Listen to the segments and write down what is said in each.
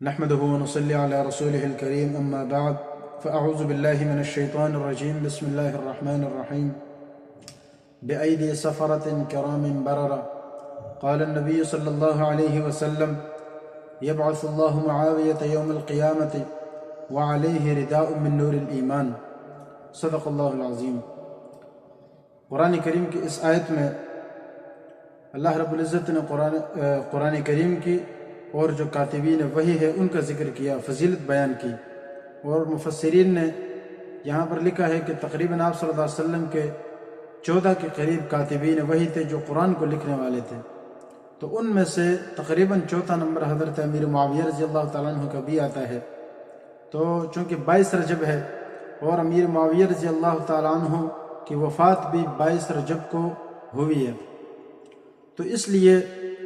نحمده ونصلي على رسوله الكريم أما بعد فأعوذ بالله من الشيطان الرجيم بسم الله الرحمن الرحيم بأيدي سفرة كرام بررة قال النبي صلى الله عليه وسلم يبعث الله معاوية يوم القيامة وعليه رداء من نور الإيمان صدق اللہ العظیم۔ قرآن کریم کی اس آیت میں اللہ رب العزت نے قرآن کریم کی اور جو کاتبین وحی ہے ان کا ذکر کیا، فضیلت بیان کی، اور مفسرین نے یہاں پر لکھا ہے کہ تقریباً آپ صلی اللہ علیہ وسلم کے 14 کے قریب کاتبین وحی تھے جو قرآن کو لکھنے والے تھے، تو ان میں سے تقریباً چوتھا نمبر حضرت امیر معاویہ رضی اللہ تعالیٰ عنہ کا بھی آتا ہے۔ تو چونکہ 22 رجب ہے اور امیر معاویہ رضی اللہ تعالیٰ عنہ کی وفات بھی 22 رجب کو ہوئی ہے، تو اس لیے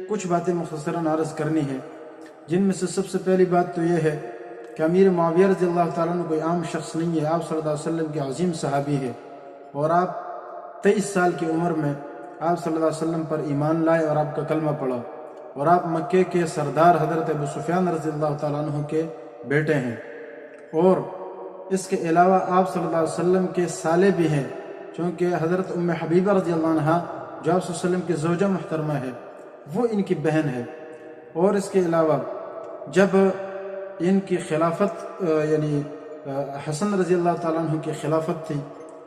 کچھ باتیں مختصراً عرض کرنی ہے، جن میں سے سب سے پہلی بات تو یہ ہے کہ امیر معاویہ رضی اللہ تعالیٰ عنہ کوئی عام شخص نہیں ہے، آپ صلی اللہ علیہ وسلم کے عظیم صحابی ہے، اور آپ 23 سال کی عمر میں آپ صلی اللہ علیہ وسلم پر ایمان لائے اور آپ کا کلمہ پڑھا، اور آپ مکے کے سردار حضرت ابو سفیان رضی اللہ تعالیٰ عنہ کے بیٹے ہیں، اور اس کے علاوہ آپ صلی اللہ علیہ وسلم کے سالے بھی ہیں، چونکہ حضرت ام حبیبہ رضی اللہ عنہ جو آپ صلی اللہ علیہ وسلم کی زوجہ محترمہ ہے وہ ان کی بہن ہے، اور اس کے علاوہ جب ان کی خلافت یعنی حسن رضی اللہ تعالیٰ عنہ کی خلافت تھی،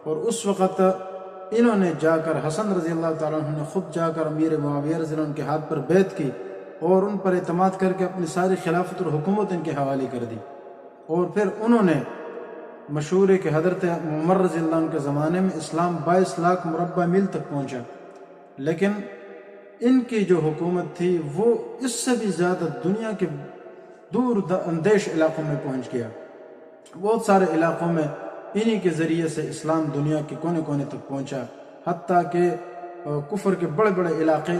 اور اس وقت انہوں نے جا کر حسن رضی اللہ تعالیٰ عنہ نے خود جا کر امیر معاویہ رضی اللہ عنہ کے ہاتھ پر بیعت کی اور ان پر اعتماد کر کے اپنی ساری خلافت اور حکومت ان کے حوالے کر دی، اور پھر انہوں نے مشہور ہے کہ حضرت عمر رضی اللہ عنہ کے زمانے میں اسلام 22 لاکھ مربع میل تک پہنچا، لیکن ان کی جو حکومت تھی وہ اس سے بھی زیادہ دنیا کے دور اندیش علاقوں میں پہنچ گیا، بہت سارے علاقوں میں انہی کے ذریعے سے اسلام دنیا کے کونے کونے تک پہنچا، حتیٰ کہ کفر کے بڑے بڑے علاقے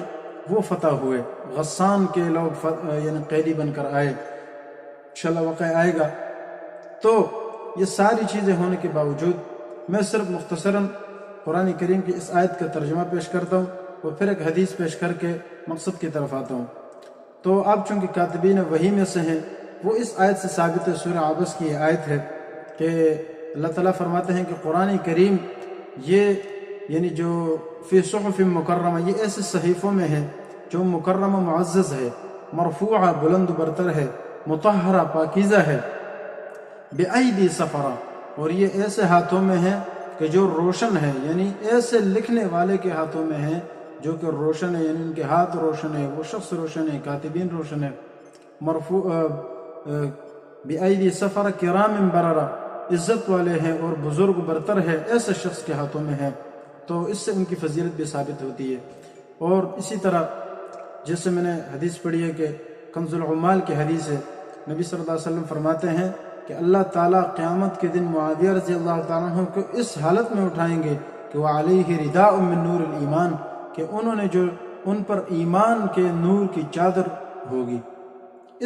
وہ فتح ہوئے، غسان کے لوگ یعنی قیدی بن کر آئے، انشاءاللہ واقعہ آئے گا۔ تو یہ ساری چیزیں ہونے کے باوجود میں صرف مختصراً قرآن کریم کی اس آیت کا ترجمہ پیش کرتا ہوں اور پھر ایک حدیث پیش کر کے مقصد کی طرف آتا ہوں۔ تو اب چونکہ کاتبین وحی میں سے ہیں، وہ اس آیت سے ثابت ہے، سورہ عبس کی یہ آیت ہے کہ اللہ تعالیٰ فرماتے ہیں کہ قرآن کریم یہ یعنی جو فی صحف مکرمہ، یہ ایسے صحیفوں میں ہے جو مکرمہ معزز ہے، مرفوعہ بلند برتر ہے، مطہرہ پاکیزہ ہے، بِأَيْدِي سَفَرَةٍ، اور یہ ایسے ہاتھوں میں ہے کہ جو روشن ہے، یعنی ایسے لکھنے والے کے ہاتھوں میں ہے جو کہ روشن ہے، یعنی ان کے ہاتھ روشن ہے، وہ شخص روشن ہے، کاتبین روشن ہے، مرفوع بِأَيْدِي سَفَرَةٍ كِرَامٍ بَرَرَةٍ، عزت والے ہیں اور بزرگ برتر ہے، ایسے شخص کے ہاتھوں میں ہے، تو اس سے ان کی فضیلت بھی ثابت ہوتی ہے۔ اور اسی طرح جیسے میں نے حدیث پڑھی ہے کہ کنز العمال کی حدیث ہے، نبی صلی اللہ علیہ وسلم فرماتے ہیں کہ اللہ تعالیٰ قیامت کے دن معاویہ رضی اللہ تعالیٰ عنہ کو اس حالت میں اٹھائیں گے کہ وَعَلَيْهِ رِدَاءٌ مِّن نُّورِ الْإِيمَانِ، کہ انہوں نے جو ان پر ایمان کے نور کی چادر ہوگی،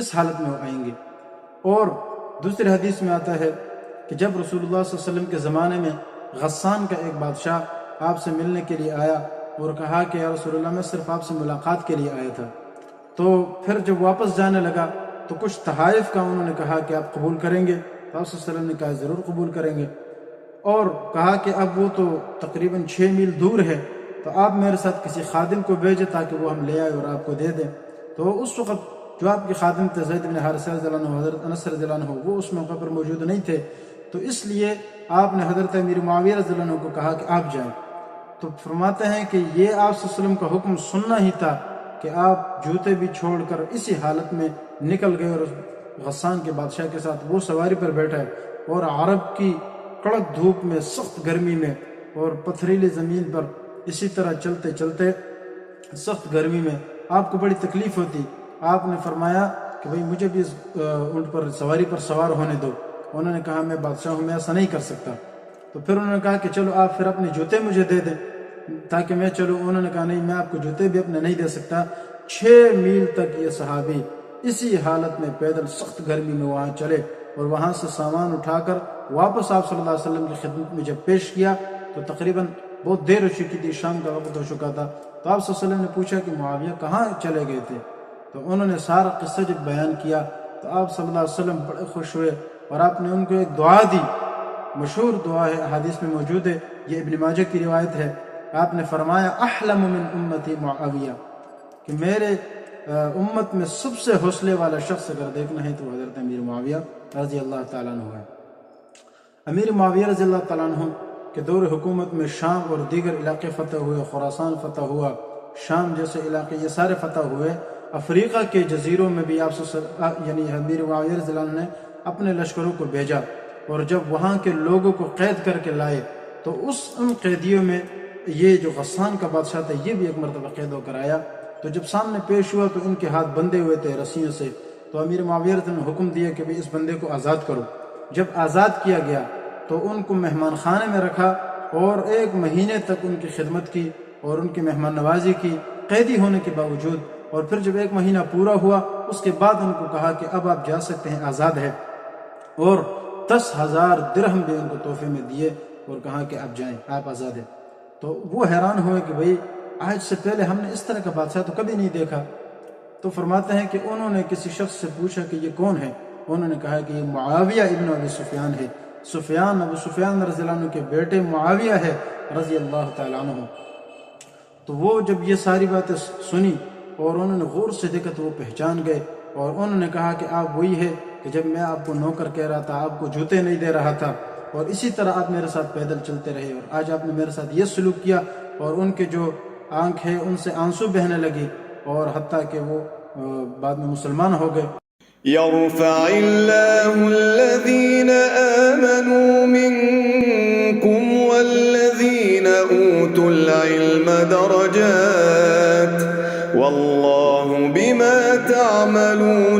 اس حالت میں وہ آئیں گے۔ اور دوسری حدیث میں آتا ہے کہ جب رسول اللہ صلی اللہ علیہ وسلم کے زمانے میں غسان کا ایک بادشاہ آپ سے ملنے کے لیے آیا اور کہا کہ یا رسول اللہ میں صرف آپ سے ملاقات کے لیے آیا تھا، تو پھر جب واپس جانے لگا تو کچھ تحائف کا انہوں نے کہا کہ آپ قبول کریں گے، تو آپ صلی اللہ علیہ وسلم نے کہا ضرور قبول کریں گے، اور کہا کہ اب وہ تو تقریباً 6 میل دور ہے، تو آپ میرے ساتھ کسی خادم کو بھیجیں تاکہ وہ ہم لے آئے اور آپ کو دے دیں۔ تو اس وقت جو آپ کے خادم تھے زید بن حارثہ رضی اللہ عنہ، حضرت انس رضی اللہ عنہ، وہ اس موقع پر موجود نہیں تھے، تو اس لیے آپ نے حضرت امیر معاویہ رضی اللہ عنہ کو کہا کہ آپ جائیں۔ تو فرماتے ہیں کہ یہ آپ صلی اللہ علیہ وسلم کا حکم سننا ہی تھا کہ آپ جوتے بھی چھوڑ کر اسی حالت میں نکل گئے اور غسان کے بادشاہ کے ساتھ وہ سواری پر بیٹھے، اور عرب کی کڑک دھوپ میں، سخت گرمی میں اور پتھریلی زمین پر اسی طرح چلتے چلتے سخت گرمی میں آپ کو بڑی تکلیف ہوتی، آپ نے فرمایا کہ بھئی مجھے بھی اس اونٹ پر سواری پر سوار ہونے دو۔ انہوں نے کہا میں بادشاہ ہوں، میں ایسا نہیں کر سکتا۔ تو پھر انہوں نے کہا کہ چلو آپ پھر اپنے جوتے مجھے دے دیں تاکہ میں چلوں۔ انہوں نے کہا نہیں، میں آپ کو جوتے بھی اپنے نہیں دے سکتا۔ 6 میل تک یہ صحابی اسی حالت میں پیدل سخت گرمی میں وہاں چلے، اور وہاں سے سامان اٹھا کر واپس آپ صلی اللہ علیہ وسلم کی خدمت میں جب پیش کیا تو تقریباً بہت دیر ہو چکی تھی، شام کا وقت ہو چکا تھا۔ تو آپ صلی اللہ علیہ وسلم نے پوچھا کہ معاویہ کہاں چلے گئے تھے؟ تو انہوں نے سارا قصہ جب بیان کیا تو آپ صلی اللہ علیہ وسلم بڑے خوش ہوئے اور آپ نے ان کو ایک دعا دی، مشہور دعا ہے، حدیث میں موجود ہے، یہ ابن ماجہ کی روایت ہے۔ آپ نے فرمایا احلم من امتی معاویہ، کہ میرے امت میں سب سے حوصلے والا شخص اگر دیکھنا ہے تو حضرت امیر معاویہ رضی اللہ تعالیٰ عنہ ہے۔ امیر معاویہ رضی اللہ تعالیٰ عنہ کے دور حکومت میں شام اور دیگر علاقے فتح ہوئے، خراسان فتح ہوا، شام جیسے علاقے یہ سارے فتح ہوئے۔ افریقہ کے جزیروں میں بھی آپ یعنی امیر معاویہ رضی اللہ عنہ نے اپنے لشکروں کو بھیجا، اور جب وہاں کے لوگوں کو قید کر کے لائے تو ان قیدیوں میں یہ جو غسان کا بادشاہ تھا یہ بھی ایک مرتبہ قید ہو کر آیا۔ تو جب سامنے پیش ہوا تو ان کے ہاتھ بندھے ہوئے تھے رسیوں سے، تو امیر معاویہ رضی اللہ عنہ نے حکم دیا کہ اس بندے کو آزاد کرو۔ جب آزاد کیا گیا تو ان کو مہمان خانے میں رکھا اور 1 مہینے تک ان کی خدمت کی اور ان کی مہمان نوازی کی قیدی ہونے کے باوجود، اور پھر جب 1 مہینہ پورا ہوا اس کے بعد ان کو کہا کہ اب آپ جا سکتے ہیں، آزاد ہے، اور 10,000 درہم بھی ان کو تحفے میں دیے اور کہا کہ آپ جائیں، آپ آزاد ہیں۔ تو وہ حیران ہوئے کہ بھئی آج سے پہلے ہم نے اس طرح کا بادشاہ تو کبھی نہیں دیکھا۔ تو فرماتے ہیں کہ انہوں نے کسی شخص سے پوچھا کہ یہ کون ہے، انہوں نے کہا کہ یہ معاویہ ابن ابی سفیان ہے، ابو سفیان رضی اللہ عنہ کے بیٹے معاویہ ہے رضی اللہ تعالیٰ عنہ۔ تو وہ جب یہ ساری باتیں سنی اور انہوں نے غور سے دیکھا تو وہ پہچان گئے، اور انہوں نے کہا کہ آپ وہی ہے کہ جب میں آپ کو نوکر کہہ رہا تھا، آپ کو جوتے نہیں دے رہا تھا، اور اسی طرح آپ میرے ساتھ پیدل چلتے رہے، اور آج آپ نے میرے ساتھ یہ سلوک کیا۔ اور ان کے جو آنکھ ہے ان سے آنسو بہنے لگی، اور حتیٰ کہ وہ بعد میں مسلمان ہو گئے۔ يرفع الله الذين آمنوا منكم والذين أوتوا العلم درجات والله بما تعملون